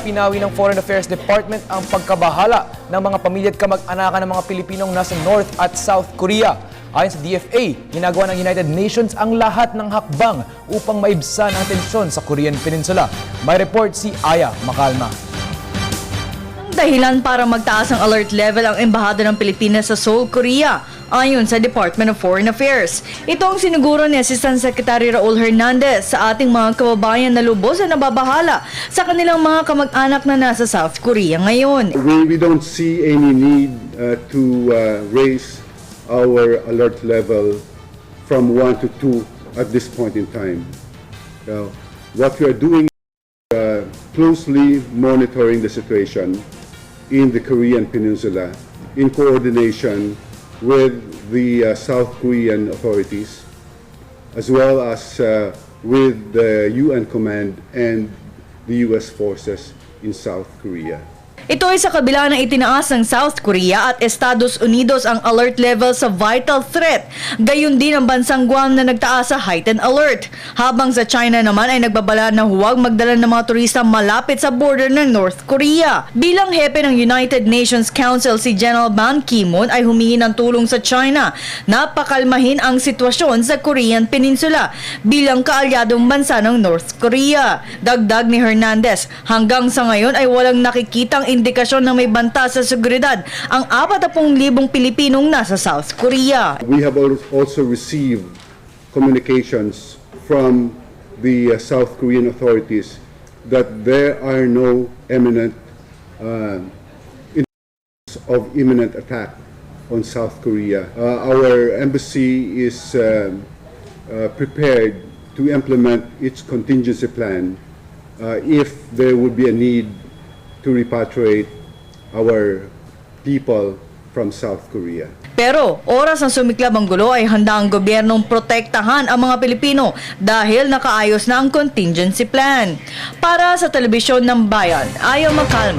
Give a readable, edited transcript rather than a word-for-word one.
pinawi ng Foreign Affairs Department ang pagkabahala ng mga pamilya at kamag-anakan ng mga Pilipinong nasa North at South Korea. Ayon sa DFA, ginagawa ng United Nations ang lahat ng hakbang upang maibsan ang tensyon sa Korean Peninsula. May report si Aya Macalma. Dahilan para magtaas ang alert level ang Embahada ng Pilipinas sa Seoul, Korea, ayon sa Department of Foreign Affairs. Ito ang siniguro ni Assistant Secretary Raul Hernandez sa ating mga kababayan na lubos na nababahala sa kanilang mga kamag-anak na nasa South Korea ngayon. We don't see any need to raise our alert level from 1 to 2 at this point in time. What we are doing is closely monitoring the situation in the Korean Peninsula in coordination with the South Korean authorities as well as with the UN Command and the US forces in South Korea. Ito ay sa kabila ng itinaas ng South Korea at Estados Unidos ang alert level sa vital threat. Gayon din ang bansang Guam na nagtaas sa heightened alert. Habang sa China naman ay nagbabala na huwag magdala ng mga turista malapit sa border ng North Korea. Bilang hepe ng United Nations Council, si General Ban Ki-moon ay humingi ng tulong sa China na pakalmahin ang sitwasyon sa Korean Peninsula bilang kaalyadong bansa ng North Korea. Dagdag ni Hernandez, hanggang sa ngayon ay walang nakikitang indikasyon na may banta sa seguridad ang 40,000 Pilipinong nasa South Korea. We have also received communications from the South Korean authorities that there are no imminent of imminent attack on South Korea. Our embassy is prepared to implement its contingency plan if there would be a need to repatriate our people from South Korea. Pero oras ng sumiklab ang gulo ay handa ang gobyernong protektahan ang mga Pilipino dahil nakaayos na ang contingency plan. Para sa Telebisyon ng Bayan, Aya Macalma.